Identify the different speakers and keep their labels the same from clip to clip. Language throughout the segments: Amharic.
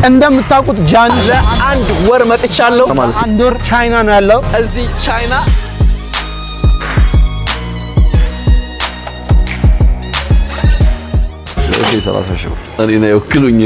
Speaker 1: እንደምታውቁት ጃኒ
Speaker 2: ለአንድ ወር መጥቻለሁ
Speaker 1: ማለት አንድ ወር ቻይና ነው ያለው
Speaker 2: እዚህ ቻይና
Speaker 3: ሰላሳሽው እኔ ነው ይወክሉኝ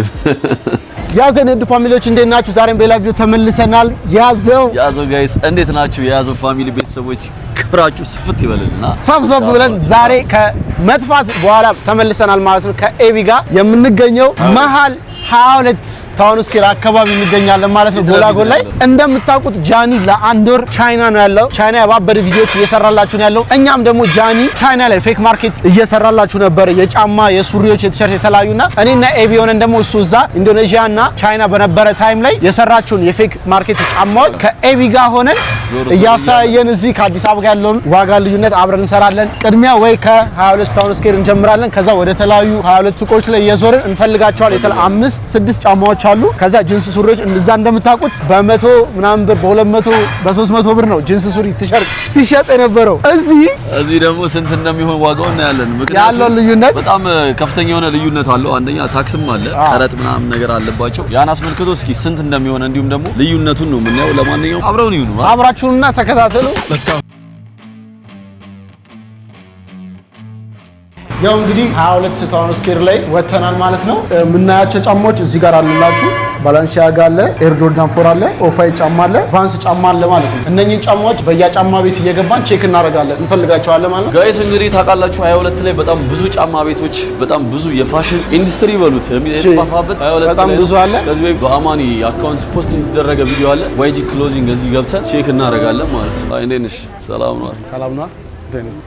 Speaker 1: ያዘን እንደ ፋሚሊዎች እንዴት ናችሁ? ዛሬም በላይቭ ቪዲዮ ተመልሰናል። ያዘው
Speaker 3: ጋይስ እንዴት ናችሁ? ያዘው ፋሚሊ ቤተሰቦች ክብራችሁ ስፍት ይበልና
Speaker 1: ሰብሰብ ብለን ዛሬ ከመጥፋት በኋላ ተመልሰናል ማለት ነው። ከኤቢ ጋር የምንገኘው መሃል 22 ታውን ስኬር አካባቢ እንገኛለን ማለት ነው። ጎላጎል ላይ እንደምታውቁት ጃኒ ለአንድ ወር ቻይና ነው ያለው። ቻይና ያባበደ ቪዲዮዎች እየሰራላችሁ ነው ያለው። እኛም ደግሞ ጃኒ ቻይና ላይ ፌክ ማርኬት እየሰራላችሁ ነበር። የጫማ የሱሪዎች የቲሸርት የተለያዩና እኔና ኤቢ ሆነን ደግሞ እሱ እዛ ኢንዶኔዥያና ቻይና በነበረ ታይም ላይ የሰራችሁን የፌክ ማርኬት ጫማዎች ከኤቢ ጋር ሆነን እያስተያየን እዚህ ከአዲስ አበባ ጋር ያለውን ዋጋ ልዩነት አብረን እንሰራለን። ቅድሚያ ወይ ከ22 ታውን ስኬር እንጀምራለን። ከዛ ወደ ተለያዩ 22 ሱቆች ላይ እየዞርን እንፈልጋቸዋለን። የተለ 5-6 ጫማዎች አሉ። ከዛ ጂንስ ሱሪዎች እንደዛ እንደምታውቁት በ100 ምናምን ብር በ200 በ300 ብር ነው ጂንስ ሱሪ ቲሸርት ሲሸጥ የነበረው። እዚህ
Speaker 3: ደግሞ ስንት እንደሚሆን ዋጋው እናያለን።
Speaker 1: ያለው ልዩነት
Speaker 3: በጣም ከፍተኛ የሆነ ልዩነት አለው። አንደኛ ታክስም አለ፣ ቀረጥ ምናምን ነገር አለባቸው። ያን አስመልክቶ እስኪ ስንት እንደሚሆን እንዲሁም ደግሞ ልዩነቱን ነው የምናየው። ለማንኛውም አብረውን ይሁኑ፣
Speaker 1: አብራችሁንና ተከታተሉ። ያው እንግዲህ 22 ታውን ስኬር ላይ ወተናል ማለት ነው። የምናያቸው ጫማዎች እዚህ ጋር አሉላችሁ። ባላንሲያጋ አለ፣ ኤር ጆርዳን 4 አለ፣ ኦፋይ ጫማ አለ፣ ቫንስ ጫማ አለ ማለት ነው። እነኚህን ጫማዎች በየጫማ ቤት እየገባን ቼክ እናደርጋለን፣ እንፈልጋቸዋለን ማለት ነው።
Speaker 3: ጋይስ እንግዲህ ታውቃላችሁ 22 ላይ በጣም ብዙ ጫማ ቤቶች፣ በጣም ብዙ የፋሽን ኢንዱስትሪ በሉት የተስፋፋበት 22
Speaker 1: በጣም ብዙ አለ።
Speaker 3: ከዚህ በፊት በአማኒ አካውንት ፖስት የተደረገ ቪዲዮ አለ። ዋይጂ ክሎዚንግ እዚህ ገብተን ቼክ እናደርጋለን ማለት ነው። አይ እንዴት ነሽ? ሰላም ነው?
Speaker 1: ሰላም ነው።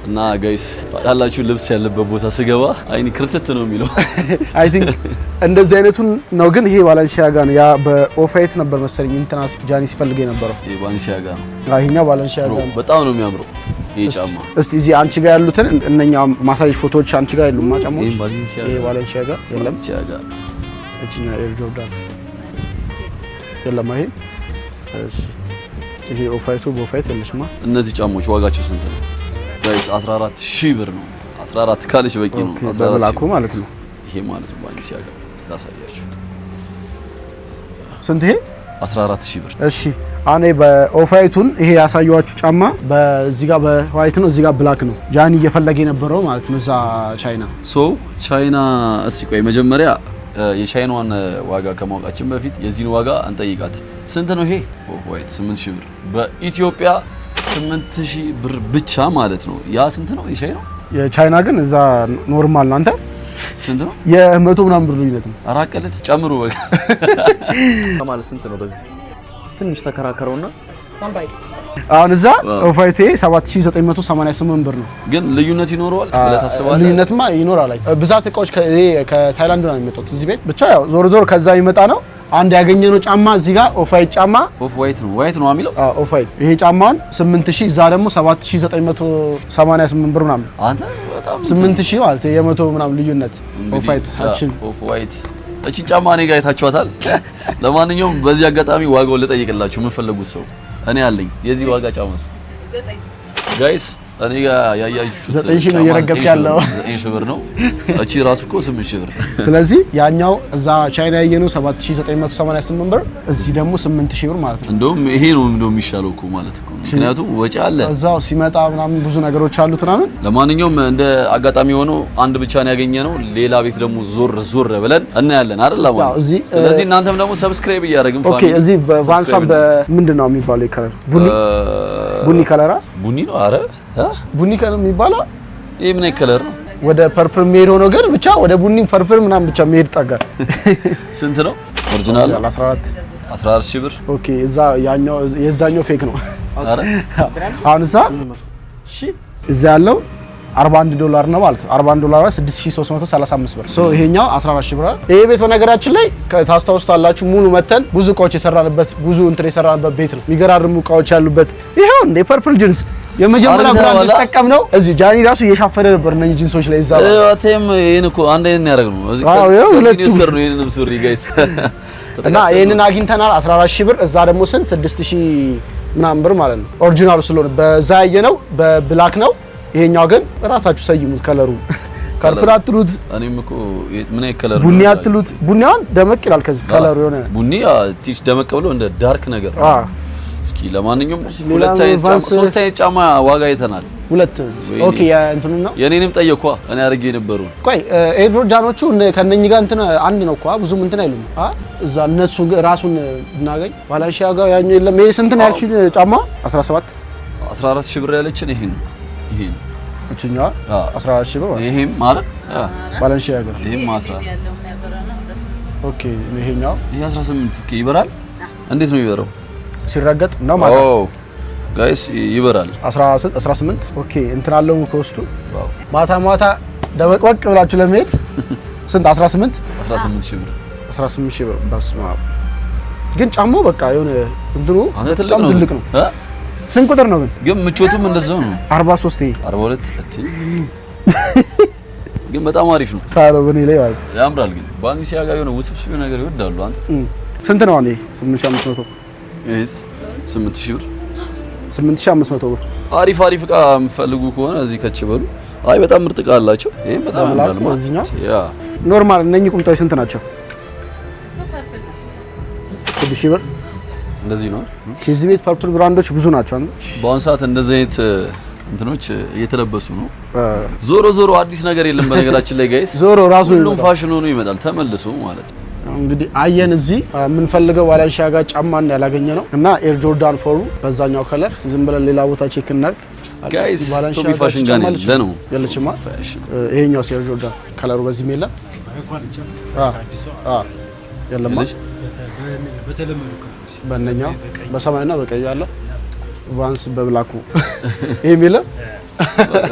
Speaker 3: እና ጋይስ ታውቃላችሁ ልብስ ያለበት ቦታ ስገባ አይኒ ክርትት ነው የሚለው።
Speaker 1: አይ ቲንክ እንደዚህ አይነቱን ነው። ግን ይሄ ባላንሲያጋ ነው። ያ በኦፋይት ነበር መሰለኝ እንትና ጃኒ ሲፈልግ የነበረው።
Speaker 3: ይሄ ባላንሲያጋ ነው።
Speaker 1: ይሄኛው ባላንሲያጋ ነው።
Speaker 3: በጣም ነው የሚያምረው ይሄ ጫማ።
Speaker 1: እስቲ እዚህ አንቺ ጋር ያሉትን እነኛ ማሳጅ ፎቶዎች አንቺ ጋር ያሉ ማጫማዎች። ይሄ ባላንሲያጋ የለም።
Speaker 3: ባላንሲያጋ
Speaker 1: እቺኛ ኤር ጆርዳን የለም። ይሄ ኦፋይቱ በኦፋይት የለሽማ።
Speaker 3: እነዚህ ጫማዎች ዋጋቸው ስንት ነው? ጋይስ 14000 ብር ነው። 14 ካልሽ በቂ ነው።
Speaker 1: 14 ማለት ነው።
Speaker 3: ይሄ ማለት ነው ባላንሲያጋ ላሳያችሁ።
Speaker 1: ስንት ይሄ?
Speaker 3: 14000 ብር።
Speaker 1: እሺ አኔ በኦፋይቱን ይሄ ያሳየዋችሁ ጫማ በዚህ ጋር በዋይት ነው፣ እዚህ ጋር ብላክ ነው። ጃኒ እየፈለገ የነበረው ማለት ነው እዛ ቻይና።
Speaker 3: ቻይና እስኪ ቆይ መጀመሪያ የቻይናዋን ዋጋ ከማወቃችን በፊት የዚህን ዋጋ እንጠይቃት። ስንት ነው ይሄ? ኦፋይት 8000 ብር በኢትዮጵያ 8000 ብር ብቻ ማለት ነው። ያ ስንት ነው የቻይናው? የቻይና ግን እዛ ኖርማል ነው። አንተ ስንት ነው? የ100 ምናምን ብር ልዩነት ነው። አራቀለድ ጨምሩ በቃ
Speaker 2: ማለት ስንት ነው? በዚህ ትንሽ ተከራከረውና ሳምባይ
Speaker 1: አሁን እዛ ኦፋይቴ 7988 ብር ነው።
Speaker 3: ግን ልዩነት ይኖረዋል ብለህ ታስባለህ?
Speaker 1: ልዩነትማ ይኖራል። ብዛት እቃዎች ከታይላንድ ነው የሚመጡት እዚህ ቤት። ብቻ ያው ዞር ከዛ ይመጣ ነው። አንድ ያገኘነው ጫማ እዚህ ጋር ኦፋይት ጫማ
Speaker 3: ዋይት ነው የሚለው።
Speaker 1: ኦፋይት ይሄ ጫማውን 8000 እዛ ደግሞ 7988 ብር ምናምን።
Speaker 3: አንተ በጣም
Speaker 1: 8000 ማለት የ100 ምናምን ልዩነት ኦፋይት
Speaker 3: ኦፋይት እቺ ጫማ እኔ ጋር አይታችኋታል። ለማንኛውም በዚህ አጋጣሚ ዋጋውን ልጠይቅላችሁ የምፈልጉት ሰው እኔ አለኝ። የዚህ ዋጋ ጫማስ ጋይስ እኔ ጋር ያያችሁት
Speaker 1: 9000 ነው እየረገጥክ ያለው።
Speaker 3: 9000 ብር ነው። እቺ ራሱ እኮ 8000 ብር።
Speaker 1: ስለዚህ ያኛው እዛ ቻይና ያየነው 7988 ብር፣ እዚህ ደግሞ 8000 ብር ማለት ነው።
Speaker 3: እንደውም ይሄ ነው የሚሻለው እኮ ማለት እኮ። ምክንያቱም ወጪ አለ
Speaker 1: እዛው ሲመጣ ምናምን ብዙ ነገሮች አሉት ምናምን።
Speaker 3: ለማንኛውም እንደ አጋጣሚ ሆኖ አንድ ብቻ ነው ያገኘነው። ሌላ ቤት ደግሞ ዞር ብለን እናያለን አይደል ማለት። ስለዚህ እናንተም ደግሞ ሰብስክራይብ እያደረግን
Speaker 1: ኦኬ። እዚህ በቫንሷ በምንድን ነው የሚባለው ከለር? ቡኒ ከለራ
Speaker 3: ቡኒ ነው። አረ
Speaker 1: ቡኒ ከለር የሚባለው
Speaker 3: ይሄ ምን ከለር ነው?
Speaker 1: ወደ ፐርፕል ሜድ ሆኖ ግን ብቻ ወደ ቡኒ ፐርፕል ምናምን ብቻ ሜድ ጠጋ።
Speaker 3: ስንት ነው ኦሪጂናል? 14000 ብር።
Speaker 1: ኦኬ። እዛ ያኛው የዛኛው ፌክ ነው።
Speaker 3: አረ
Speaker 1: አሁን እዛ ያለው $41 ነው ማለት ነው። $41 6335 ብር። ይሄኛው 14000 ብር። ይሄ ቤት በነገራችን ላይ ታስታውሱታላችሁ ሙሉ መተን ብዙ እቃዎች የሰራንበት የሰራንበት ቤት ነው። የሚገራርሙ እቃዎች ያሉበት ይሄው እንደ ፐርፕል ጂንስ የመጀመሪያ ብራንድ ተጠቀም ነው። እዚህ ጃኒ ራሱ እየሻፈረ ነበር እነዚህ ጂንሶች ላይ እዛ
Speaker 3: አቴም ይሄን እኮ አንድ አይነት ያደርግነው እዚህ ከዚህ ነው ይሄንን ሱሪ ጋይስ
Speaker 1: እና ይሄንን አግኝተናል 14000 ብር። እዛ ደግሞ 6000 ምናምን ብር ማለት ነው። ኦሪጂናሉ ስለሆነ በዛ ያየነው በብላክ ነው። ይሄኛው ግን ራሳችሁ ሰይሙት ከለሩ ፐርፕል አትሉት
Speaker 3: እኔም እኮ ምን አይነት ከለር
Speaker 1: ቡኒ አትሉት ቡኒውን ደመቅ ይላል ከዚህ ከለሩ የሆነ
Speaker 3: ቡኒ ቲሽ ደመቅ ብሎ እንደ ዳርክ ነገር እስኪ ለማንኛውም ሶስት አይነት ጫማ ዋጋ አይተናል
Speaker 1: ሁለት ኦኬ እንትኑ ነው
Speaker 3: የኔንም ጠየቅኳ እኔ አድርጌ ነበሩ
Speaker 1: ቆይ ኤር ጆርዳኖቹ ከነኝ ጋር እንትን አንድ ነው እኮ ብዙም እንትን አይሉም እዛ እነሱ ራሱን እናገኝ ባላንሺያ ጋር ያኛው የለም ይሄ ስንት ነው ያልሽኝ ጫማ
Speaker 3: 14 ሺህ ብር ያለችን ይሄን
Speaker 1: እቺኛዋ 14 ሺህ ብር
Speaker 3: ይሄም ማለት
Speaker 1: ባላንሺያ ጋር
Speaker 3: ይሄም 10
Speaker 1: ኦኬ ይሄኛው
Speaker 3: ይሄ 18 ኦኬ ይበራል እንዴት ነው ይበራው
Speaker 1: ሲረገጥ ነው ማለት
Speaker 3: ኦ ጋይስ ይበራል
Speaker 1: 18 ኦኬ እንትን አለው ከውስጡ ማታ ደበቅበቅ ብላችሁ ለመሄድ ስንት 18 ሺህ ብር በስመ አብ ግን ጫማው በቃ የሆነ እንትኑ በጣም ትልቅ ነው ስንት ቁጥር ነው
Speaker 3: ግን ምቾቱም እንደዛው ነው
Speaker 1: 43
Speaker 3: 42 ግን በጣም አሪፍ ነው
Speaker 1: ሳለው በኔ ላይ ማለት
Speaker 3: ያምራል ግን ባንሲያ ጋር የሆነ ውስብስብ ነገር ይወዳሉ አንተ
Speaker 1: ስንት ነው አንዴ 8500
Speaker 3: እስ 8000 ብር
Speaker 1: 8500 ብር
Speaker 3: አሪፍ እቃ የምፈልጉ ከሆነ እዚህ ከችበሉ አይ በጣም ምርጥ እቃ አላቸው ይሄን በጣም ያምራል ማለት ያ
Speaker 1: ኖርማል እነኚህ ቁምጣዎች ስንት ናቸው 6000 ብር
Speaker 3: እንደዚህ ነው
Speaker 1: ከዚህ ቤት ፐርፕል ብራንዶች ብዙ ናቸው አንተ
Speaker 3: በአሁን ሰዓት እንደዚህ አይነት እንትኖች እየተለበሱ ነው ዞሮ አዲስ ነገር የለም በነገራችን ላይ ጋይስ
Speaker 1: ዞሮ ራሱ
Speaker 3: ሁሉም ፋሽን ሆኖ ይመጣል ተመልሶ ማለት ነው
Speaker 1: እንግዲህ አየን እዚህ የምንፈልገው ባላንሺያ ጋር ጫማ እንዳላገኘ ነው እና ኤር ጆርዳን ፎሩ በዛኛው ከለር ዝም ብለን ሌላ ቦታ ቼክ እናድርግ
Speaker 3: ጋይስ ቶቢ ፋሽን ጋር ነው
Speaker 1: ያለችማ ይሄኛው ኤር ጆርዳን ከለሩ በዚህ ሜላ ያለማ በእነኛው በሰማይና በቀይ ያለው ቫንስ በብላኩ ይሄ ሜላ
Speaker 3: በቃ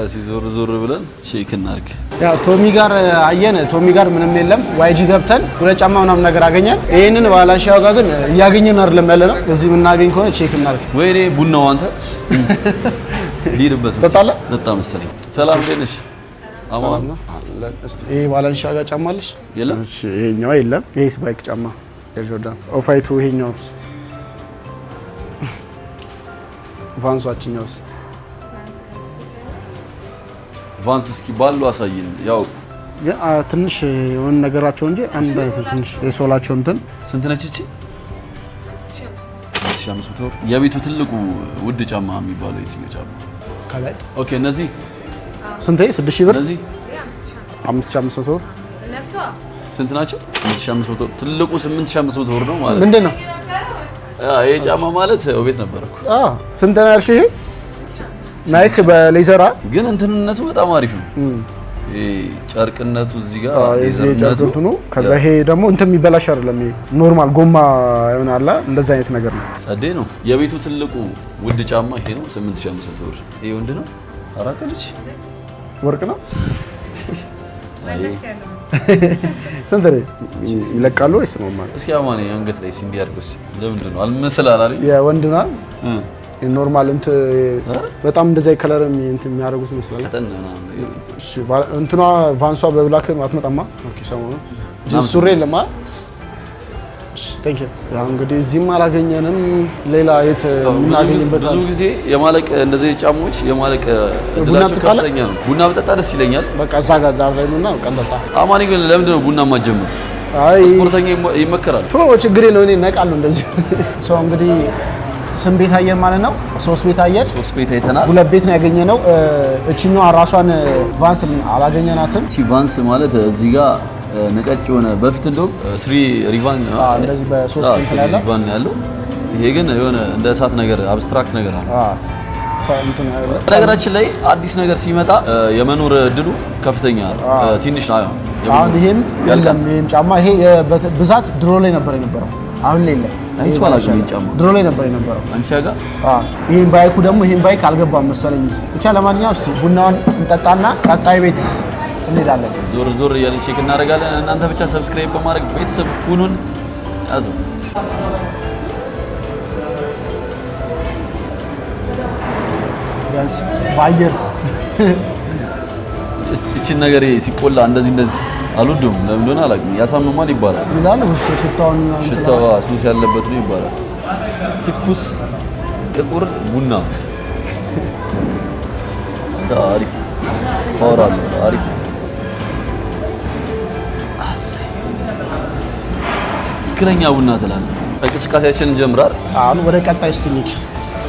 Speaker 3: ዞር ብለን ቼክ እናድርግ
Speaker 1: ያ ቶሚ ጋር አየን ቶሚ ጋር ምንም የለም ዋይጂ ገብተን ሁለት ጫማ ምናምን ነገር አገኘን ይሄንን ባላንሺያው ጋር ግን እያገኘን አይደለም ያለ ነው እዚህ የምናገኝ ከሆነ ቼክ እናድርግ
Speaker 3: ወይኔ ቡናው አንተ ሊድበት በጣም መሰለኝ ሰላም ደነሽ አማን
Speaker 1: እስቲ ይሄ ባላንሺያ ጋር ጫማ አለሽ
Speaker 3: የለም
Speaker 1: እሺ ይሄኛው የለም ይሄ ስፓይክ ጫማ ኤር ጆርዳን ኦፋይቱ ይሄኛውስ ቫንሷችኛውስ
Speaker 3: ቫንስ እስኪ ባሉ አሳይን ያው
Speaker 1: ትንሽ የሆነ ነገራቸው እንጂ አንድ ትንሽ የሶላቸው እንትን
Speaker 3: ስንት ነች እቺ 1500 የቤቱ ትልቁ ውድ ጫማ የሚባለው የትኛው ጫማ
Speaker 1: ከላይ
Speaker 3: ኦኬ እነዚህ
Speaker 1: ስንት 6000 ብር
Speaker 3: እነዚህ
Speaker 1: 5500 ብር
Speaker 3: እነሱ ስንት ናቸው 5500 ብር ትልቁ 8500 ብር ነው ማለት
Speaker 1: ምንድነው
Speaker 3: ይሄ ጫማ ማለት ቤት ነበርኩ
Speaker 1: ስንት ነው ያልሽ ይሄ ናይክ በሌዘራ
Speaker 3: ግን እንትንነቱ በጣም አሪፍ ነው ይሄ ጨርቅነቱ እዚህ ጋር
Speaker 1: ሌዘርነቱ ነው ከዛ ይሄ ደግሞ እንትን የሚበላሽ አይደለም ይሄ ኖርማል ጎማ ይሆናል እንደዛ አይነት ነገር ነው
Speaker 3: ጸዴ ነው የቤቱ ትልቁ ውድ ጫማ ይሄ ነው 8500 ብር ይሄ ወንድ ነው አራቀልች
Speaker 1: ወርቅ ነው ስንት ነው ይለቃሉ ወይስ ነው ማለት
Speaker 3: እስኪ አማኔ አንገት ላይ ሲንዲ አድርጎስ ለምንድን ነው አልመሰላል አይደል
Speaker 1: የወንድ ነው ኖርማል እንት በጣም እንደዛ ከለር እንትን የሚያደርጉት ይመስላል እሺ እንትኗ ቫንሷ በብላክ አትመጣማ ኦኬ ሰሞኑ ሱሪ የለማ እሺ ቴንክ ዩ ያው እንግዲህ እዚህም አላገኘንም ሌላ የት እናገኝበት
Speaker 3: ብዙ ጊዜ የማለቅ እንደዚህ ጫማዎች የማለቅ እድላቸው ከፍተኛ ነው ቡና በጠጣ ደስ ይለኛል
Speaker 1: በቃ እዛ ጋር ዳር ላይ ነውና ቀንጠጣ
Speaker 3: አማኒ ግን ለምንድን ነው ቡና ማጀመር
Speaker 1: አይ
Speaker 3: ስፖርተኛ ይመከራል
Speaker 1: ፕሮ ችግር የለው እኔ ነቃለሁ እንደዚህ ሰው እንግዲህ ስም ቤት አየን ማለት ነው 3 ቤት አየን
Speaker 3: 3 ቤት አይተናል
Speaker 1: 2 ቤት ነው ያገኘነው እቺኛዋ ራሷን ቫንስ አላገኘናትም
Speaker 3: እቺ ቫንስ ማለት እዚህ ጋር ነጫጭ የሆነ በፊት እንደውም 3 ሪቫን
Speaker 1: እንደዚህ በ3 ቤት ላይ
Speaker 3: ሪቫን ያለው ይሄ ግን የሆነ እንደ እሳት ነገር አብስትራክት ነገር አለ ነገራችን ላይ አዲስ ነገር ሲመጣ የመኖር እድሉ ከፍተኛ ትንሽ ነው
Speaker 1: አሁን ይሄም የለም ይሄም ጫማ ይሄ ብዛት ድሮ ላይ ነበር የነበረው አሁን ላይ የለም
Speaker 3: አይቻላል ጫማ
Speaker 1: ድሮ ላይ ነበር የነበረው
Speaker 3: አንቺ ጋር
Speaker 1: ይሄን ባይኩ ደግሞ ይሄን ባይክ አልገባም መሰለኝ ብቻ ለማንኛውም እሺ ቡናውን እንጠጣና ቀጣይ ቤት እንሄዳለን
Speaker 3: ዞር እያልን ቼክ እናደርጋለን እናንተ ብቻ ሰብስክራይብ በማድረግ ቤተሰብ ሁኑን ያዙ
Speaker 1: ቢያንስ ባየር
Speaker 3: እቺን ነገር ሲቆላ እንደዚህ አልወደውም ለምን እንደሆነ አላውቅም ያሳምማል ይባላል
Speaker 1: ይላል ሽታው
Speaker 3: ሱስ ያለበት ነው ይባላል ትኩስ ጥቁር ቡና አሪፍ ፓወር አለው አሪፍ ትክክለኛ ቡና ትላለህ። እንቅስቃሴያችንን እንጀምራል።
Speaker 1: አሁን ወደ ቀጣይ ስትንጭ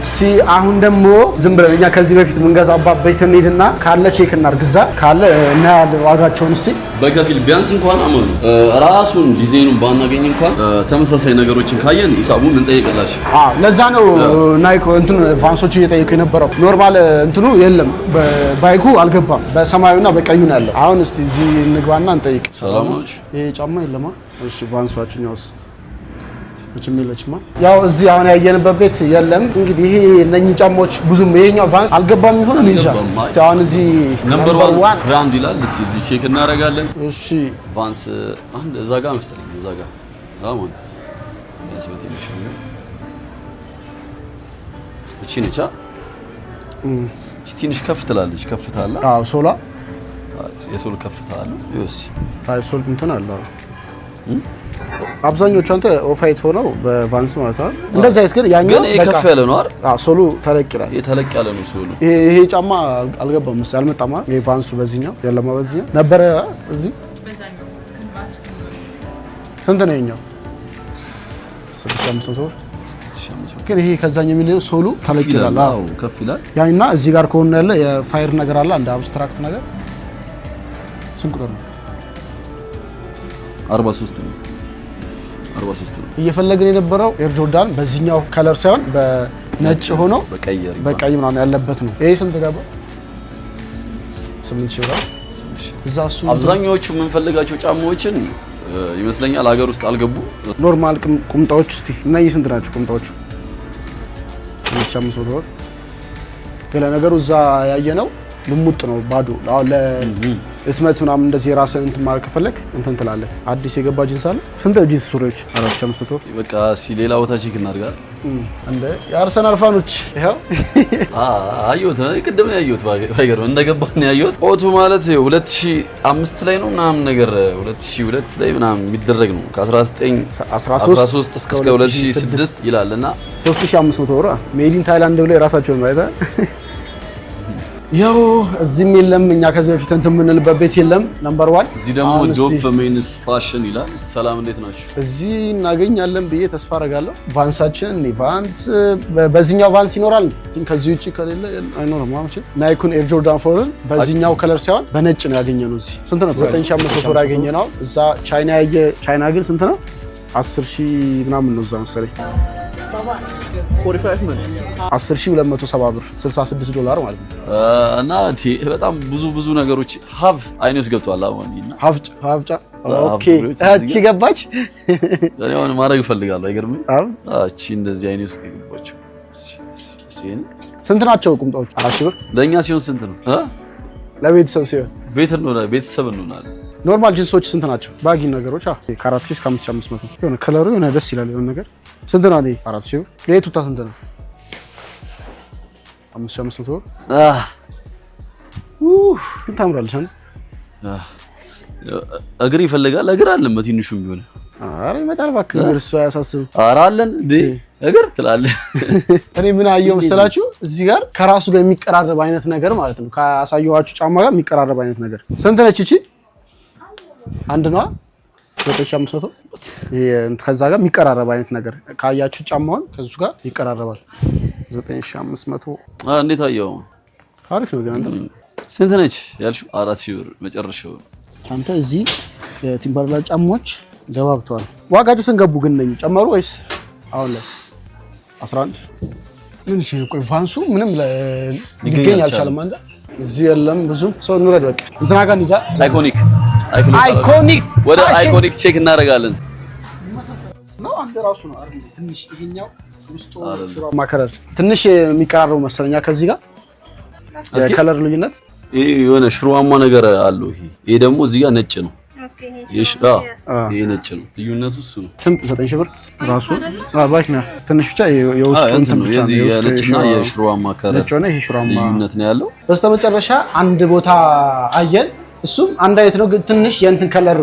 Speaker 1: እስቲ አሁን ደግሞ ዝም ብለን እኛ ከዚህ በፊት የምንገዛባት ቤት እንሂድና ካለ ቼክ እናድርግ። እዛ ካለ እናያለን ዋጋቸውን። እስቲ
Speaker 3: በከፊል ቢያንስ እንኳን አመኑ ራሱን ዲዛይኑን ባናገኝ እንኳን ተመሳሳይ ነገሮችን ካየን ሂሳቡን እንጠይቅላችሁ።
Speaker 1: ለዛ ነው ናይኮ እንትን ቫንሶች እየጠየቁ የነበረው። ኖርማል እንትኑ የለም ባይኩ አልገባም፣ በሰማያዊና በቀዩ ነው ያለው። አሁን እስቲ እዚህ እንግባና እንጠይቅ።
Speaker 3: ሰላም ናችሁ?
Speaker 1: ይሄ ጫማ የለማ? እሺ ቫንሷችን ያውስ እቺም የለችማ። ያው እዚህ አሁን ያየንበት ቤት የለም። እንግዲህ ይሄ እነኚህ ጫማዎች ብዙም ይሄኛው ቫንስ አልገባም ይሆን እንጃ። አሁን እዚህ
Speaker 3: ነምበር 1 ብራንድ ይላል። እዚህ ቼክ እናደርጋለን።
Speaker 1: እሺ
Speaker 3: ቫንስ አንድ እዛ ጋር መሰለኝ እዛ ጋር አሁን እቺ ነች። እቺ ትንሽ ከፍ ትላለች። ከፍታ አላት።
Speaker 1: አዎ ሶላ
Speaker 3: የሶል ከፍታ አለ። ይወስ
Speaker 1: ሶል እንትን አለ። አብዛኞቹ አንተ ኦፋይት ሆነው በቫንስ ማለት ነው። እንደዛ አይነት ግን ያኛው
Speaker 3: ግን ከፍ ያለ ነው አይደል?
Speaker 1: ሶሉ ተለቅ ይላል።
Speaker 3: ተለቅ ያለ ነው ሶሉ።
Speaker 1: ይሄ ጫማ አልገባም መሰለኝ አልመጣም አይደል? ይሄ ቫንሱ በዚህኛው ያለማ በዚህኛው ነበረ እዚህ በዛኛው ስንት ነው የኛው? 6500 ግን ይሄ ከዛኛው የሚለው ሶሉ ተለቅ ይላል።
Speaker 3: አዎ ከፍ ይላል።
Speaker 1: ያንና እዚህ ጋር ከሆነ ያለ የፋየር ነገር አለ እንደ አብስትራክት ነገር ስንት ቁጥር ነው?
Speaker 3: 43 ነው። 43 ነው
Speaker 1: እየፈለግን የነበረው ኤር ጆርዳን በዚህኛው ከለር ሳይሆን በነጭ ሆኖ በቀይ ምናምን ያለበት ነው። ይሄ ስንት ገባ? 8000 ብር። እዛ እሱ
Speaker 3: አብዛኛዎቹ የምንፈልጋቸው ጫማዎችን ይመስለኛል ሀገር ውስጥ አልገቡ።
Speaker 1: ኖርማል ቁምጣዎች እስቲ እነዚህ ስንት ናቸው ቁምጣዎቹ? 1500 ብር። ገለ ነገሩ እዛ ያየነው ልሙጥ ነው ባዶ። አሁን ለእትመት ምናምን እንደዚህ ራስን እንትን ማለት ከፈለክ እንትን ትላለህ። አዲስ የገባ ጂንስ አለ። ስንት ጂንስ ሱሪዎች? 4500 ብር።
Speaker 3: በቃ ሌላ ቦታ ቼክ እናድርጋለን።
Speaker 1: እንደ የአርሰናል ፋኖች ይሄው
Speaker 3: አየሁት። ቅድም ነው ያየሁት። ባይገርም እንደገባን ነው ያየሁት። ኦቱ ማለት 2005 ላይ ነው ምናምን ነገር 2002 ላይ ምናምን የሚደረግ ነው። ከ1913 እስከ 2006 ይላልና
Speaker 1: 3500 ብር ሜድ ኢን ታይላንድ ብለው የራሳቸውን ማለት ያው እዚህም የለም። እኛ ከዚህ በፊት እንትን የምንልበት ቤት የለም። ነምበር 1
Speaker 3: እዚህ ደግሞ ዶፕ ሜንስ ፋሽን ይላል። ሰላም እንዴት ናችሁ?
Speaker 1: እዚህ እናገኛለን ብዬ ተስፋ አደርጋለሁ። ቫንሳችን ቫንስ በዚህኛው ቫንስ ይኖራል። ከዚህ ውጪ ከሌለ አይኖርም ማለት ነው። ናይኩን ኤር ጆርዳን ፎርን በዚህኛው ከለር ሳይሆን በነጭ ነው ያገኘነው። እዚህ ስንት ነው? 9500 ብር ያገኘነው። እዛ ቻይና ግን ስንት ነው? 10000 ምናምን ነው እዛ መሰለኝ 10270 ብር $66 ማለት ነው።
Speaker 3: እና በጣም ብዙ ነገሮች ሀብ አይኔ ውስጥ ገብቷል።
Speaker 1: ሀብጫ ኦኬ እቺ ገባች።
Speaker 3: እኔ አሁን ማድረግ እፈልጋለሁ። አይገርምም? እቺ እንደዚህ አይኔ ውስጥ ገባች።
Speaker 1: ስንት ናቸው ቁምጣዎቹ? 4000 ብር።
Speaker 3: ለእኛ ሲሆን ስንት ነው?
Speaker 1: ለቤተሰብ ሲሆን
Speaker 3: ቤተሰብ እንሆናለን።
Speaker 1: ኖርማል ጂንሶች ስንት ናቸው? ባጊ ነገሮች ከ4000 እስከ 5500 የሆነ ከለሩ የሆነ ደስ ይላል። የሆነ ነገር ስንት ነው? 4000 ብር። የቱታ ስንት ነው? 5500 ብር። ግን ታምራለች።
Speaker 3: እግር ይፈልጋል። እግር አለን በትንሹም ቢሆን።
Speaker 1: ኧረ ይመጣል እባክህ። እግር እሱ አያሳስብም።
Speaker 3: ኧረ አለን እንዴ እግር ትላለህ።
Speaker 1: እኔ ምን አየሁ መሰላችሁ? እዚህ ጋር ከራሱ ጋር የሚቀራረብ አይነት ነገር ማለት ነው። ካሳየኋችሁ ጫማ ጋር የሚቀራረብ አይነት ነገር ስንት ነች እቺ? አንድ ነው 9500 ከዛ ጋር የሚቀራረብ አይነት ነገር ካያችሁ ጫማውን ከሱ ጋር ይቀራረባል። 9500
Speaker 3: እንዴት አየው?
Speaker 1: አሪፍ ነው። ግን አንተ
Speaker 3: ስንት ነች ያልሽው? 4000 ብር መጨረሻው።
Speaker 1: አንተ እዚህ የቲምበርላንድ ጫማዎች ገባብተዋል። ዋጋቸው ስንት ገቡ ግን ነኝ ጨመሩ ወይስ አሁን ላይ 11? ምን እሺ ቆይ ቫንሱ ምንም ሊገኝ አልቻለም። አንተ እዚህ የለም ብዙ ሰው እንውረድ በቃ እንትና ጋር እንጃ። አይኮኒክ
Speaker 3: ወደ አይኮኒክ ቼክ እናደርጋለን
Speaker 1: ነው። አንተ ራሱ ነው አይደል? ትንሽ ይሄኛው ውስጡ ሹራማ ከለር ትንሽ የሚቀራረቡ መሰለኛ ከዚህ ጋር የከለር ልዩነት።
Speaker 3: ይሄ የሆነ ሽሮዋማ ነገር አለው። ይሄ ደግሞ እዚህ ጋር ነጭ ነው። ይሄ ነጭ ነው። ልዩነቱ እሱ ነው።
Speaker 1: ስንት? 9000 ብር ራሱ ባክና ትንሽ ብቻ የውስጡ እንትን ነው።
Speaker 3: የዚህ የነጭና የሽሮዋማ ከለር ልዩነት ነው ያለው።
Speaker 1: በስተመጨረሻ አንድ ቦታ አየን። እሱም አንድ አይነት ነው ግን ትንሽ የእንትን ከለር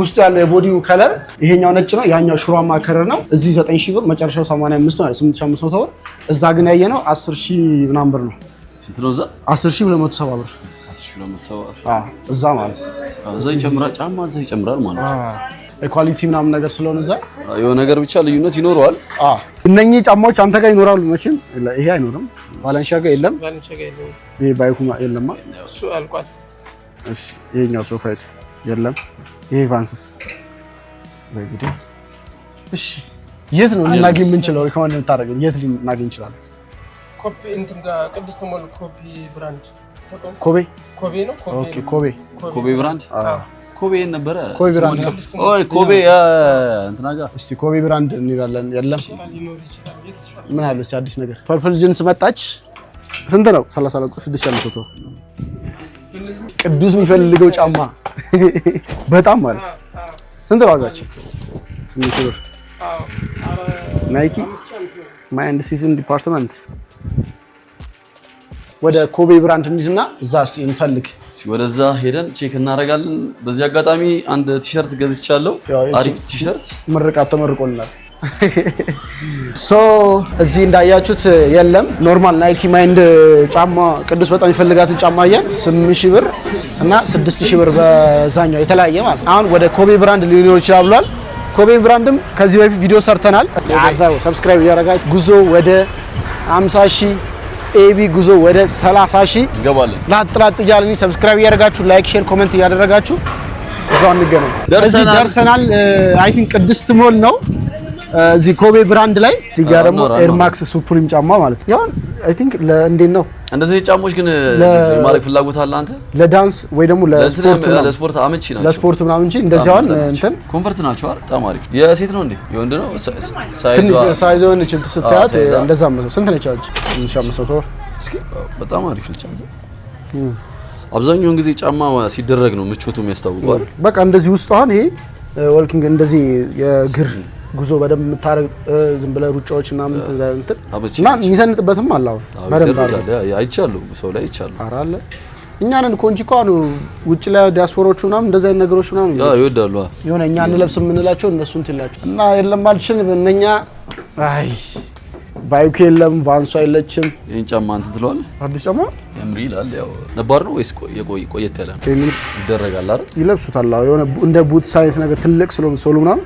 Speaker 1: ውስጡ ያለው የቦዲው ከለር ይሄኛው ነጭ ነው፣ ያኛው ሽሮማ ከለር ነው። እዚህ 9000 ብር መጨረሻው 85 ነው 8500 ብር። እዛ ግን ያየነው 10000 ምናምን ብር ነው።
Speaker 3: ስንት ነው እዛ?
Speaker 1: 10270 ብር።
Speaker 3: 10270
Speaker 1: እዛ ማለት
Speaker 3: እዛ ይጨምራል። ጫማ እዛ ይጨምራል ማለት ነው።
Speaker 1: ኳሊቲ ምናምን ነገር ስለሆነ እዛ
Speaker 3: የሆነ ነገር ብቻ ልዩነት ይኖረዋል።
Speaker 1: እነኚህ ጫማዎች አንተ ጋር ይኖራሉ መቼም። ይሄ አይኖርም፣ ባላንሻ ጋር የለም። ይሄ ባይኩማ የለማ፣
Speaker 4: እሱ አልቋል።
Speaker 1: እሺ ይሄኛው ሶፋይት የለም። ይሄ ቫንስስ ወይ ጉዴ። እሺ የት ነው ልናገኝ የምንችለው? ሪኮመንድ የምታደርገኝ የት ልናገኝ እንችላለን?
Speaker 4: ኮፒ እንትን ጋር ቅድስት ሞል ኮፒ ብራንድ
Speaker 1: ኮቤ
Speaker 4: ነው።
Speaker 1: ኦኬ ኮቤ
Speaker 3: ብራንድ ኮቤ ነበረ።
Speaker 1: ኮቤ ብራንድ
Speaker 3: ኦይ ኮቤ እንትና ጋር
Speaker 1: እስቲ ኮቤ ብራንድ እንላለን። የለም ምን አለ እስቲ አዲስ ነገር። ፐርፕል ጂንስ መጣች። ስንት ነው? 36,500 ቅዱስ የሚፈልገው ጫማ በጣም ማለት ስንት ነው ዋጋቸው? 8,000 ብር። ናይኪ ማይንድ ሲዝን ዲፓርትመንት ወደ ኮቤ ብራንድ እንሂድና እዛ እስቲ እንፈልግ።
Speaker 3: ወደዛ ሄደን ቼክ እናደርጋለን። በዚህ አጋጣሚ አንድ ቲሸርት ገዝቻለሁ። አሪፍ ቲሸርት
Speaker 1: ምርቃት ተመርቆልናል። ሶ እዚህ እንዳያችሁት የለም ኖርማል ናይኪ ማይንድ ጫማ ቅዱስ በጣም ይፈልጋትን ጫማ አየን 8,000 ብር እና 6,000 ብር በዛኛው የተለያየ ማለት። አሁን ወደ ኮቤ ብራንድ ሊኖር ይችላል ብሏል። ኮቤ ብራንድም ከዚህ በፊት ቪዲዮ ሰርተናል። ሰብስክራይብ ያደረጋችሁ ጉዞ ወደ 50,000 ኤቢ ጉዞ ወደ 30,000
Speaker 3: እንገባለን።
Speaker 1: ላጥላጥ እያልን ሰብስክራይብ ያደረጋችሁ ላይክ፣ ሼር፣ ኮሜንት ያደረጋችሁ እዛው እንገናኝ። ደርሰናል። አይ ቲንክ ቅድስት ሞል ነው እዚህ ኮቤ ብራንድ ላይ ዲጋ ደግሞ ኤር ማክስ ሱፕሪም ጫማ ማለት ነው። አይ ቲንክ እንዴት ነው
Speaker 3: እንደዚህ ጫማዎች ግን የማድረግ ፍላጎት አለ አንተ?
Speaker 1: ለዳንስ ወይ ደግሞ
Speaker 3: ለስፖርት አመቺ ናቸው።
Speaker 1: ለስፖርት ምናምን እንጂ እንደዚህ አሁን እንትን
Speaker 3: ኮምፈርት ናቸው አይደል? በጣም አሪፍ። የሴት ነው እንዴ? የወንድ ነው?
Speaker 1: ሳይዞን እቺ ስትያት እንደዛ ነው። ስንት ነች አለች? 1500 ብር።
Speaker 3: እስኪ በጣም አሪፍ ነች። አብዛኛውን ጊዜ ጫማ ሲደረግ ነው ምቾቱ የሚያስታውቀው አይደል?
Speaker 1: በቃ እንደዚህ ውስጥ አሁን ይሄ ወልኪንግ እንደዚህ የግር ጉዞ በደንብ የምታረግ ዝም ብለህ ሩጫዎች እና እንትን እና የሚሰንጥበትም አለ። አሁን በደንብ
Speaker 3: አይቻለሁ፣ ሰው ላይ አይቻለሁ።
Speaker 1: ኧረ አለ። እኛ ነን እኮ እንጂ እኮ አሁን ውጭ ላይ ዲያስፖራዎቹ ምናምን እንደዛ አይነት ነገሮች ምናምን
Speaker 3: ይወዳሉ።
Speaker 1: የሆነ እኛ እንለብስ የምንላቸው እነሱ እንትን ይላቸው እና የለም አልችልም። እነኛ አይ ባይኩ የለም፣ ቫንሱ አይለችም።
Speaker 3: ይሄን ጫማ እንትን ትለዋለህ?
Speaker 1: አዲስ ጫማ
Speaker 3: ያምሪ ይላል። ያው ነባር ነው ወይስ ቆየት ያለ ነው? ይደረጋል አይደል?
Speaker 1: ይለብሱታል። የሆነ እንደ ቡት ሳይዝ ነገር ትልቅ ስለሆነ ሶሉ ምናምን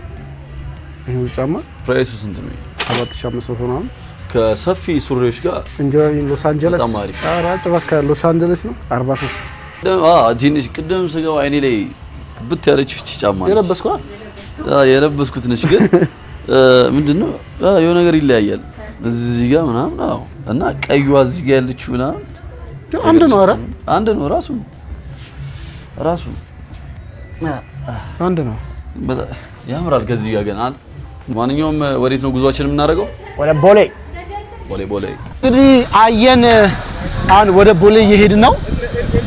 Speaker 1: ይሄ ጫማ
Speaker 3: ፕራይሱ ስንት ነው?
Speaker 1: 7,500 ነው።
Speaker 3: ከሰፊ ሱሪዎች ጋር
Speaker 1: እንጆይ ሎስ አንጀለስ ጭራሽ ከሎስ አንጀለስ ነው 43
Speaker 3: ትንሽ ቅድም ስገባ አይኔ ላይ ክብት ያለችው እቺ ጫማ የለበስኩት ነች። ግን ምንድነው የሆነ ነገር ይለያያል እዚህ ጋር ምናምን። አዎ እና ቀዩዋ እዚህ ጋር ያለችው ምናምን
Speaker 1: አንድ ነው። ኧረ
Speaker 3: አንድ ነው ራሱ
Speaker 1: አንድ ነው።
Speaker 3: ያምራል። ከዚህ ጋር ግን ማንኛውም ወዴት ነው ጉዟችን የምናደርገው?
Speaker 1: ወደ ቦሌ እንግዲህ አየን። አሁን ወደ ቦሌ እየሄድን ነው።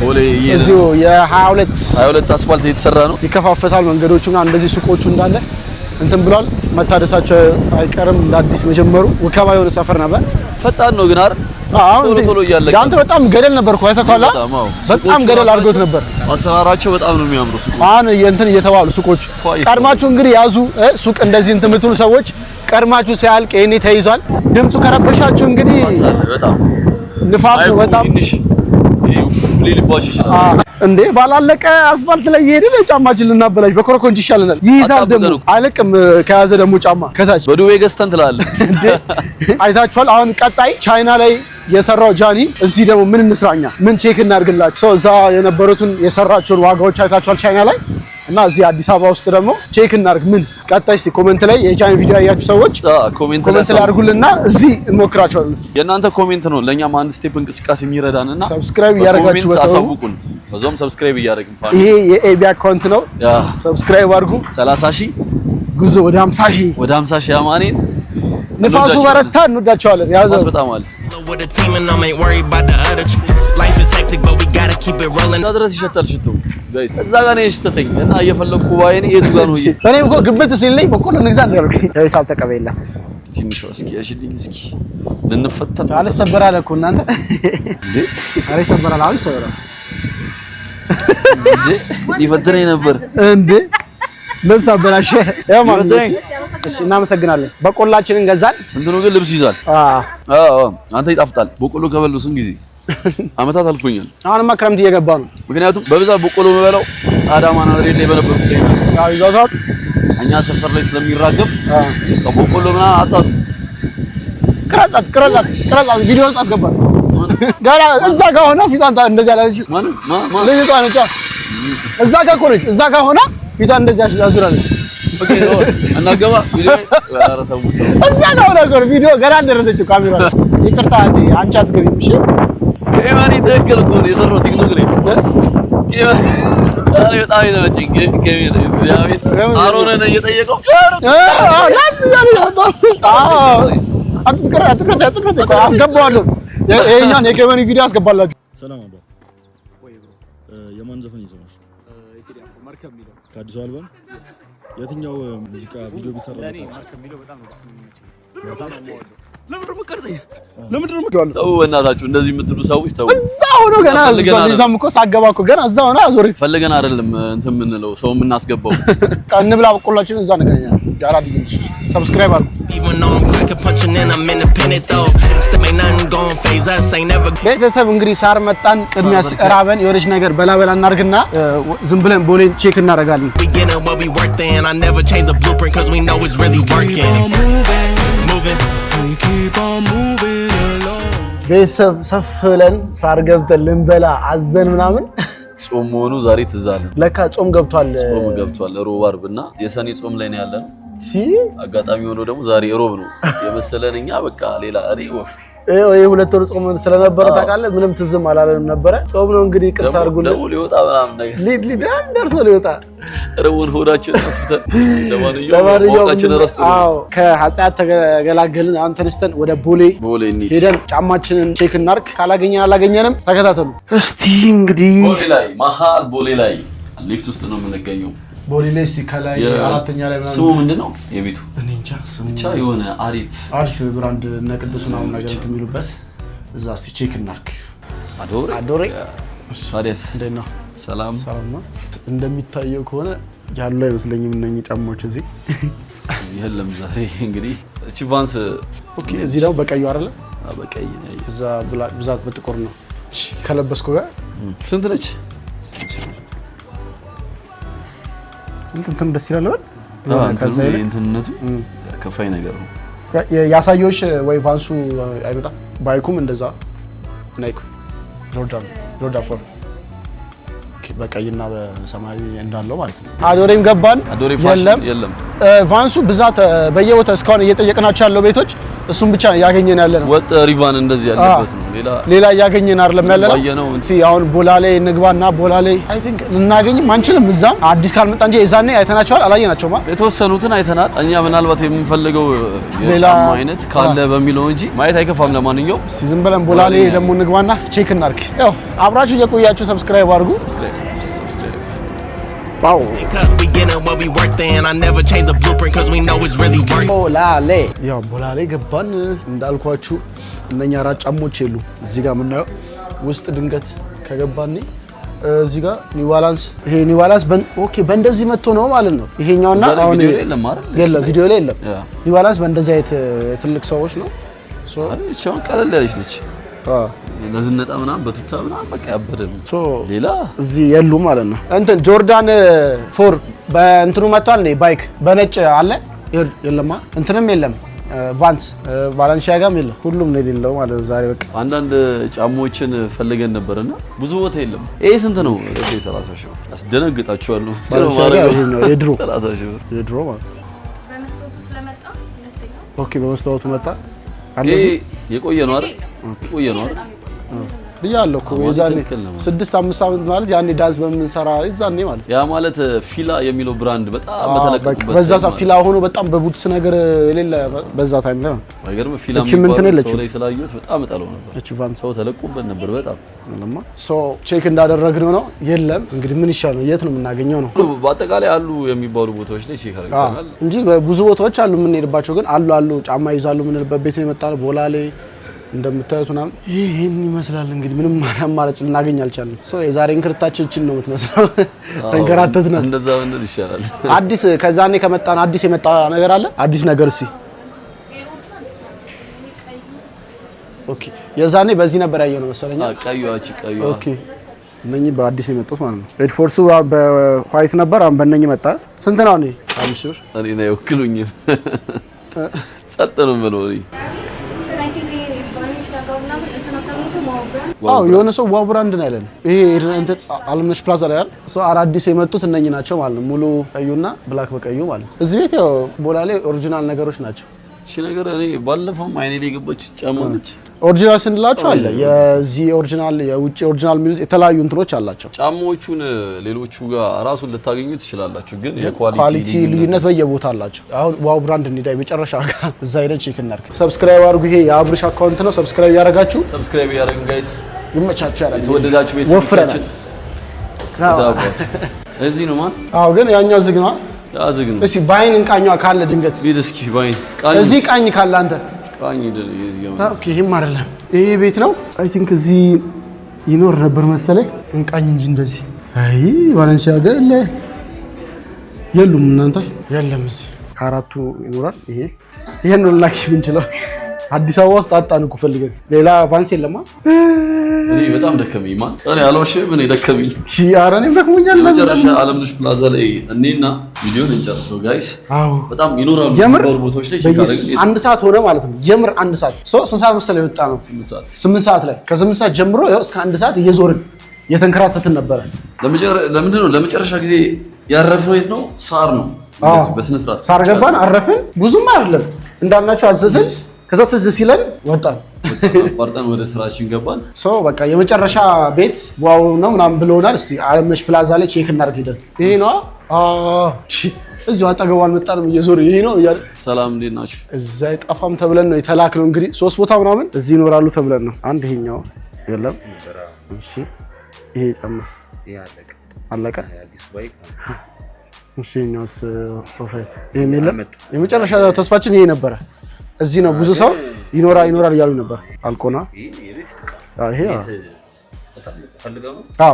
Speaker 3: ቦሌ
Speaker 1: እዚሁ የ22
Speaker 3: አስፋልት እየተሰራ ነው።
Speaker 1: ይከፋፈታል መንገዶቹና እንደዚህ ሱቆቹ እንዳለ እንትን ብሏል። መታደሳቸው አይቀርም። ለአዲስ መጀመሩ ወከባ የሆነ ሰፈር ነበር።
Speaker 3: ፈጣን ነው ግን አይደል? ቶሎ እያለቀ
Speaker 1: ያንተ በጣም ገደል ነበር እኮ አይተካላ። በጣም ገደል አድርጎት ነበር።
Speaker 3: አሰራራቸው በጣም ነው የሚያምሩ ሱቆች።
Speaker 1: አሁን እንትን እየተባሉ ሱቆች ቀድማችሁ እንግዲህ ያዙ። ሱቅ እንደዚህ እንትን የምትሉ ሰዎች ቀድማችሁ ሲያልቅ የኔ ተይዟል። ድምፁ ከረበሻችሁ እንግዲህ
Speaker 3: በጣም
Speaker 1: ንፋስ ነው። በጣም
Speaker 3: ሊልባችሁ ይችላል
Speaker 1: እንዴ ባላለቀ አስፋልት ላይ እየሄድን ጫማችን ልናበላሽ በኮረኮንች ይሻለናል። ይይዛል ደግሞ አይለቅም። ከያዘ ደግሞ ጫማ ከታች
Speaker 3: በዱቤ ገዝተን ትላለህ
Speaker 1: እንዴ አይታችኋል። አሁን ቀጣይ ቻይና ላይ የሰራው ጃኒ እዚህ ደግሞ ምን እንስራኛ ምን ቼክ እናድርግላችሁ። ሰው እዛ የነበሩትን የሰራቸውን ዋጋዎች አይታችኋል ቻይና ላይ እና እዚህ አዲስ አበባ ውስጥ ደግሞ ቼክ እናድርግ። ምን ቀጣይ እስቲ ኮሜንት ላይ የጃኒ ቪዲዮ ያያችሁ ሰዎች ኮሜንት ላይ አድርጉልና እዚህ እንሞክራቸዋለን።
Speaker 3: የእናንተ ኮሜንት ነው ለኛም አንድ ስቴፕ እንቅስቃሴ የሚረዳንና
Speaker 1: ሰብስክራይብ ያደርጋችሁ
Speaker 3: አሳውቁን። በዛም ሰብስክራይብ እያደረግን
Speaker 1: ይሄ የኤቢ አካውንት ነው። ሰብስክራይብ አድርጉ።
Speaker 3: 30,000
Speaker 1: ጉዞ ወደ 50,000
Speaker 3: ያማኔን
Speaker 1: ንፋሱ በረታ። እንወዳቸዋለን። ያዘው
Speaker 3: በጣም አለ
Speaker 5: with a team and I ain't worried about the other. Life is hectic but we got to keep it rolling.
Speaker 3: ድረስ ይሸታል ሽቱ ጋይስ። እዛ ጋር ነው የሽተተኝ እና እየፈለኩ ባይኔ የቱ ጋር ነው?
Speaker 1: እኔም እኮ ግብት ሲልኝ በቆሎ ንግዛ እንደርኩ ሂሳብ ተቀበይላት
Speaker 3: ትንሽ እስኪ እሺልኝ እስኪ ልንፈተን
Speaker 1: አልሰበራለ እኮ እናንተ እንዴ አሬ ሰበራለ አሁን ሰበራ
Speaker 3: እንዴ ይፈተነኝ ነበር እንዴ
Speaker 1: ልብስ አበላሸ። ያው ማለት እሺ እናመሰግናለን። በቆላችንን ገዛን።
Speaker 3: እንትኑ ግን ልብስ ይዛል። አንተ ይጣፍጣል። በቆሎ ከበሉ ስንት ጊዜ አመታት አልፎኛል።
Speaker 1: አሁንማ ክረምት እየገባ ነው።
Speaker 3: ምክንያቱም በብዛት በቆሎ የምበላው አዳማ ነው ሬድ ላይ በነበርኩት
Speaker 1: ያው ይዛዛት
Speaker 3: እኛ ሰፈር ላይ ስለሚራገፍ በቆሎ ምናምን አጣጡ
Speaker 1: ቅረጻት ቪዲዮ ውስጥ አስገባት። ጋራ እዛ ጋር ሆነ ፊቷን እንደዚህ አላለች። ልጅቷ ነች እዛ ጋር እኮ ነች። እዛ ጋር ሆነ ፊቷን እንደዚህ አዙራለች።
Speaker 3: ኦኬ ነው እናገባ ቪዲዮ
Speaker 1: እዛ ጋር ሆነ እኮ ቪዲዮ ገና አልደረሰችው ካሜራ ላይ። ይቅርታ አንቺ አትገቢም። እሺ
Speaker 3: ከማን ይተከል እኮ ነው የሰራው ቲክቶክ ላይ አሬ በጣም የተመቸኝ ከሚል እዚያዊት አሮነን እየጠየቀው
Speaker 1: አትቅረጽ አስገባዋለሁ። ይሄኛውን የኬመኒ ቪዲዮ አስገባላችሁ።
Speaker 6: ሰላም አባ ወይ ብሮ የማን ዘፈን ይዘናል? ኢትዮጵያ ማርከም ሚለው ከአዲስ አልበም የትኛው ሙዚቃ ቪዲዮ ቢሰራ ለኔ ማርከም ሚለው በጣም ነው ደስ የሚለኝ። በጣም ነው ለምንድን ነው
Speaker 3: ተው በእናታችሁ እንደዚህ የምትሉ ሰዎች ተው።
Speaker 1: እዛ ሆኖ ገና እዛም እኮ ሳገባ እኮ ገና እዛ ሆነ አዞሪ
Speaker 3: ፈልገን አይደለም እንትን የምንለው ሰው የምናስገባው።
Speaker 1: እንብላ በቆላችን እዛ ነገኛ ጋራ ዲግንሽ ሰብስክራይብ አድርጉ። ቤተሰብ እንግዲህ ሳር መጣን። ቅድሚያ እራበን የሆነች ነገር በላበላ እናርግና ዝም ብለን ቦሌን ቼክ እናደርጋለን። ቤተሰብ ሰፍ ብለን ሳር ገብተን ልንበላ አዘን ምናምን
Speaker 3: ጾም መሆኑ ዛሬ ትዝ አለን።
Speaker 1: ለካ ጾም ገብቷል።
Speaker 3: ጾም ገብቷል። ሮብ አርብና የሰኔ ጾም ላይ ነው ያለን። አጋጣሚ ሆኖ ደግሞ ዛሬ ሮብ ነው የመሰለን እኛ በቃ ሌላ እኔ ወፍ
Speaker 1: ይሄ ሁለት ወር ጾም ስለነበረ ታውቃለህ ምንም ትዝም አላለንም ነበረ። ጾም ነው እንግዲህ ቅርታ አድርጉልን።
Speaker 3: ደግሞ ሊወጣ ምናምን ነገር
Speaker 1: ደርሶ ሊወጣ
Speaker 3: ረውን ሆዳችን አስፍተን ለማንኛውም ረስቶ
Speaker 1: ከኃጢአት ተገላገልን። አሁን ተነስተን ወደ ቦሌ
Speaker 3: እንሂድ።
Speaker 1: ሄደን ጫማችንን ቼክ እናድርግ። አላገኘንም ተከታተሉ እስቲ። እንግዲህ
Speaker 3: ቦሌ ላይ መሀል ቦሌ ላይ ሊፍት ውስጥ ነው የምንገኘው።
Speaker 1: ቦሌ ላይ እስቲ ከላይ አራተኛ ላይ ምናምን
Speaker 3: ስሙ ምንድነው የቤቱ?
Speaker 1: እኔ እንጃ ስሙ
Speaker 3: ብቻ የሆነ አሪፍ
Speaker 1: ብራንድ እና ቅዱስ ምናምን ነገር የሚሉበት እዛ እስቲ ቼክ እናድርግ። አዶሬ
Speaker 3: ታዲያስ
Speaker 1: እንዴት ነው?
Speaker 3: ሰላም
Speaker 1: ነው። እንደሚታየው ከሆነ ያሉ አይመስለኝም እነኚህ ጫማዎች እዚህ
Speaker 3: የለም። ዛሬ እንግዲህ እቺ ቫንስ
Speaker 1: ኦኬ። እዚህ ደግሞ በቀዩ አይደለ?
Speaker 3: በቀይ ነው።
Speaker 1: እዛ ብዛት በጥቁር ነው። ከለበስኩ ጋር
Speaker 3: ስንት ነች?
Speaker 1: እንትን ደስ ይላል
Speaker 3: ከዛ እንትነቱ ከፋይ ነገር ነው
Speaker 1: ያሳየውሽ ወይ ቫንሱ አይመጣም። ባይኩም እንደዛ ናይኩ ጆርዳን ፎር በቀይና በሰማያዊ እንዳለው ማለት ነው። አዶሬም ገባን።
Speaker 3: አዶሬ ፋሽን የለም።
Speaker 1: ቫንሱ ብዛት በየቦታው እስካሁን እየጠየቅናቸው ያለው ቤቶች እሱም ብቻ ያገኘን ያለ ነው።
Speaker 3: ወጥ ሪቫን እንደዚህ ያለበት ነው።
Speaker 1: ሌላ ያገኘን አይደለም ያለ ነው። አሁን ቦላሌ ንግባና ቦላሌ አይ ቲንክ ልናገኝም አንችልም። እዛ አዲስ ካልመጣ እንጂ የዛኔ አይተናቸዋል። አላየናቸውም።
Speaker 3: የተወሰኑትን አይተናል። እኛ ምናልባት የምንፈልገው የጫማ አይነት ካለ በሚለው እንጂ ማየት አይከፋም። ለማንኛውም
Speaker 1: ዝም ብለን ቦላሌ ደግሞ ንግባና ቼክ እናድርግ። ያው አብራችሁ እየቆያችሁ ሰብስክራይብ አድርጉ። Wow. ቦላሌ ገባን። እንዳልኳችሁ እነኛ አራት ጫሞች የሉ እዚህ ጋር የምናየው ውስጥ ድንገት ከገባን እዚህ ጋር ኒው ባላንስ ይሄ ኒው ባላንስ ኦኬ በእንደዚህ መጥቶ ነው ማለት ነው። ይሄኛውና አሁን የለም ቪዲዮ ላይ የለም። ኒው ባላንስ በእንደዚህ አይነት ትልቅ ሰዎች ነው።
Speaker 3: እቻውን ቀለል ያለች ነች። ለዝነጣ ምናምን በቱታ ምናምን በቃ ያበደ ነው። ሌላ
Speaker 1: እዚህ የሉ ማለት ነው። እንትን ጆርዳን 4 በእንትኑ መጥቷል ነው ባይክ በነጭ አለ የለማ እንትንም የለም። ቫንስ ባላንሺያጋም የለም። ሁሉም ነው የሌለው ማለት ነው። ዛሬ በቃ
Speaker 3: አንዳንድ ጫማዎችን ፈልገን ነበርና ብዙ ቦታ የለም። ይሄ ስንት ነው? 30 ሺህ አስደነግጣችኋለሁ።
Speaker 1: የድሮ
Speaker 3: 30 ሺህ
Speaker 1: የድሮ ማለት
Speaker 7: በመስታወቱ ስለመጣ ሁለተኛው
Speaker 1: ኦኬ በመስታወቱ መጣ።
Speaker 3: ይሄ የቆየ ነው አይደል? የቆየ ነው አይደል?
Speaker 1: ብያለሁ እኮ የዛኔ 6-5 ዓመት ማለት ያኔ ዳንስ በምንሰራ የዛኔ ማለት
Speaker 3: ያ ማለት ፊላ የሚለው ብራንድ በጣም በተለቀቀበት
Speaker 1: በዛ ሰዓት ፊላ ሆኖ በጣም በቡትስ ነገር የሌለ በዛ ታይም ላይ
Speaker 3: አይገርም። ፊላ የሚባለው ሰው ላይ ስላየሁት በጣም እጠለው ነበር።
Speaker 1: እቺ ቫንስ
Speaker 3: ሰው ተለቆበት ነበር በጣም
Speaker 1: ለማ ሶ ቼክ እንዳደረግነው ነው የለም። እንግዲህ ምን ይሻላል? የት ነው የምናገኘው ነው?
Speaker 3: በአጠቃላይ አሉ የሚባሉ ቦታዎች ላይ ቼክ አድርገናል
Speaker 1: እንጂ ብዙ ቦታዎች አሉ የምንሄድባቸው፣ ግን አሉ ጫማ ይዛሉ የምንልበት ቤት ነው የመጣነው ቦላሌ እንደምታዩት ምናምን ይሄን ይመስላል። እንግዲህ ምንም አማራጭ ልናገኝ አልቻልንም። ሶ የዛሬ እንክርታችን ነው የምትመስለው። ተንከራተት ነው
Speaker 3: እንደዛ ወንድ ይሻላል።
Speaker 1: አዲስ ከዛኔ ከመጣን አዲስ የመጣ ነገር አለ። አዲስ ነገር እስኪ ኦኬ የዛኔ በዚህ ነበር ያየነው መሰለኝ።
Speaker 3: ቀዩዋች ቀዩዋ
Speaker 1: ኦኬ እነኚህ በአዲስ የመጡት ማለት ነው። ኤድ ፎርሱ በዋይት ነበር፣ አሁን በእነኚህ መጣ። ስንት ነው? እኔ 5 ብር።
Speaker 3: እኔ ነው አይወክሉኝም። ጸጥ ነው የምለው እኔ።
Speaker 1: ዋው የሆነ ሰው ዋው ብራንድ ነው ያለን። ይሄ እንትን አለምነሽ ፕላዛ ላይ አይደል? አዳዲስ የመጡት እነኚህ ናቸው ማለት ነው። ሙሉ ቀዩና ብላክ በቀዩ ማለት ነው። እዚህ ቤት ያው ቦላ ላይ ኦሪጂናል ነገሮች ናቸው።
Speaker 3: እቺ ነገር እኔ ባለፈውም አይኔ ላይ ገባች ጫማ ነች።
Speaker 1: ኦሪጂናል ስንላቸው አለ የዚህ ኦሪጂናል የውጭ ኦሪጂናል የሚሉት የተለያዩ እንትኖች አላቸው።
Speaker 3: ጫማዎቹን ሌሎቹ ጋር ራሱን ልታገኙ ትችላላችሁ፣ ግን
Speaker 1: የኳሊቲ ልዩነት በየቦታ አላቸው። አሁን ዋው ብራንድ እንዲዳ መጨረሻ ጋር እዛ ሄደን ቼክ እናድርግ። ሰብስክራይብ አድርጉ። ይሄ የአብርሽ አካውንት ነው። ሰብስክራይብ ያደረጋችሁ
Speaker 3: ሰብስክራይብ ያደረጉ ጋይስ
Speaker 1: ይመቻችሁ። ያረጋችሁ
Speaker 3: የተወደዳችሁ ቤተሰቦቻችን እዚህ ነው ማን?
Speaker 1: አዎ ግን ያኛው ዝግ ነው።
Speaker 3: ዝግ ነው።
Speaker 1: እስኪ ባይን እንቃኛው ካለ ድንገት
Speaker 3: ቢል እስኪ ባይን
Speaker 1: እዚህ ቃኝ ካለ አንተ
Speaker 3: ቃኝ ይደል ይዝጋው።
Speaker 1: ኦኬ ይሄም አይደለም ይሄ ቤት ነው። አይ ቲንክ እዚህ ይኖር ነበር መሰለኝ። እንቃኝ እንጂ እንደዚህ አይ ዋለንሲያ ገለ የሉም እናንተ የለም። እዚህ ከአራቱ ይኖራል። ይሄን ነው ላኪሽ ብንችለው አዲስ አበባ ውስጥ አጣን እኮ ፈልገን ሌላ ቫንስ የለማ።
Speaker 3: እኔ በጣም ደከመኝ ማን እኔ አልዋሽም። እኔ ደከመኝ
Speaker 1: ኧረ እኔም ደክሞኛል።
Speaker 3: መጨረሻ አለምነሽ ፕላዛ ላይ እኔና ቪዲዮን እንጨርሰው ጋይስ።
Speaker 1: አዎ
Speaker 3: በጣም ይኖራሉ ቦታዎች ላይ
Speaker 1: አንድ ሰዓት ሆነ ማለት ነው። የምር አንድ ሰዓት ስንት ሰዓት መሰለኝ የወጣ ነው? 8 ሰዓት ላይ ከ8 ሰዓት ጀምሮ እስከ አንድ ሰዓት እየዞርን እየተንከራተትን ነበረ።
Speaker 3: ለምንድን ነው ለመጨረሻ ጊዜ ያረፍነው? የት ነው? ሳር ነው። በስነ ስርዓት
Speaker 1: ሳር ገባን አረፍን። ብዙም አይደለም እንዳልናቸው አዘዝን። ከዛ ትዝ ሲለን ወጣን
Speaker 3: አቋርጠን ወደ ስራችን ገባን።
Speaker 1: በቃ የመጨረሻ ቤት ዋው ነው ምናምን ብለውናል። እስቲ አለምነሽ ፕላዛ ላይ ቼክ እናድርግ ሄደን። ይሄ ነው እዚሁ አጠገቡ አልመጣንም እየዞር ይሄ ነው እያለ
Speaker 3: ሰላም እንዴት ናችሁ?
Speaker 1: እዛ አይጠፋም ተብለን ነው የተላክነው። እንግዲህ 3 ቦታ ምናምን እዚህ ይኖራሉ ተብለን ነው። አንድ ይሄኛው የለም። እሺ ይሄ ጫማስ አለቀ። እሺ እኛውስ ፕሮፌት ይሄ የለም። የመጨረሻ ተስፋችን ይሄ ነበረ። እዚህ ነው ብዙ ሰው ይኖራል እያሉ ነበር። አልቆና ይሄ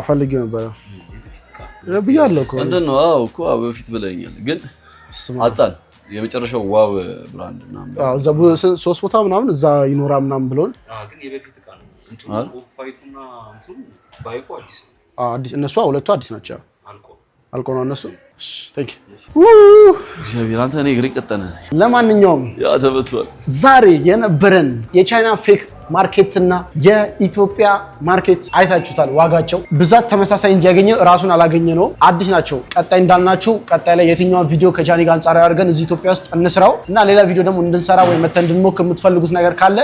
Speaker 1: ፈልጌው ነበር ብያለሁ እኮ
Speaker 3: እንትን ነው። እኮ በፊት ብለኛል፣ ግን አጣን። የመጨረሻው ዋው ብራንድ ምናምን
Speaker 1: እዛ 3 ቦታ ምናምን እዛ ይኖራል ምናምን ብሎን
Speaker 8: ግን የበፊት ዕቃ ነው። እንትኑ ኦፋይቱና እንትኑ ባይቆ
Speaker 1: አዲስ እነሱ ሁለቱ አዲስ ናቸው። አልቆ ነው እነሱ። ታንክ
Speaker 3: እግዚአብሔር አንተ እኔ ግሬ ቀጠነ።
Speaker 1: ለማንኛውም
Speaker 3: ያ ተበቷል።
Speaker 1: ዛሬ የነበረን የቻይና ፌክ ማርኬት እና የኢትዮጵያ ማርኬት አይታችሁታል። ዋጋቸው ብዛት ተመሳሳይ እንጂ ያገኘው ራሱን አላገኘ ነው። አዲስ ናቸው። ቀጣይ እንዳልናችሁ ቀጣይ ላይ የትኛውን ቪዲዮ ከጃኒ ጋር አንጻራዊ አድርገን እዚህ ኢትዮጵያ ውስጥ እንስራው እና ሌላ ቪዲዮ ደግሞ እንድንሰራ ወይ መተን እንድንሞክር የምትፈልጉት ነገር ካለ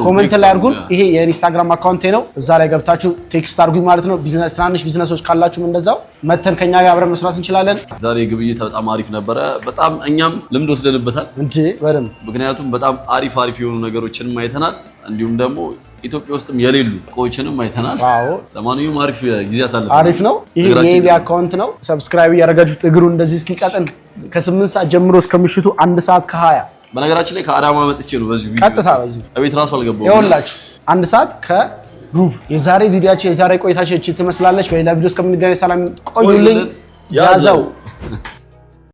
Speaker 1: ኮሜንት ላይ አድርጉን። ይሄ የኢንስታግራም አካውንቴ ነው። እዛ ላይ ገብታችሁ ቴክስት አድርጉኝ ማለት ነው። ቢዝነስ ትናንሽ ቢዝነሶች ካላችሁም እንደዛው መተን ከኛ ጋር አብረን መስራት እንችላለን።
Speaker 3: ዛሬ ግብይት በጣም አሪፍ ነበረ። በጣም እኛም ልምድ ወስደንበታል
Speaker 1: እንዴ በደምብ።
Speaker 3: ምክንያቱም በጣም አሪፍ የሆኑ ነገሮችንም አይተናል። እንዲሁም ደግሞ ኢትዮጵያ ውስጥም የሌሉ እቃዎችንም አይተናል።
Speaker 1: አዎ
Speaker 3: ለማንኛውም አሪፍ ጊዜ አሳልፈናል።
Speaker 1: አሪፍ ነው። ይሄ የኤቢ አካውንት ነው። ሰብስክራይብ ያደረጋችሁት እግሩ እንደዚህ እስኪቀጥን ከ8 ሰዓት ጀምሮ እስከ ምሽቱ 1 ሰዓት ከ20
Speaker 3: በነገራችን ላይ ከአዳማ መጥቼ ነው በዚህ ቪዲዮ
Speaker 1: ቀጥታ በዚህ
Speaker 3: እቤት ራሱ አልገባሁም።
Speaker 1: ይኸውላችሁ 1 ሰዓት ከሩብ የዛሬ ቪዲዮአችን የዛሬ ቆይታችን ትመስላለች። በሌላ ቪዲዮ እስከምንገናኝ ሰላም ቆዩልኝ። ያዘው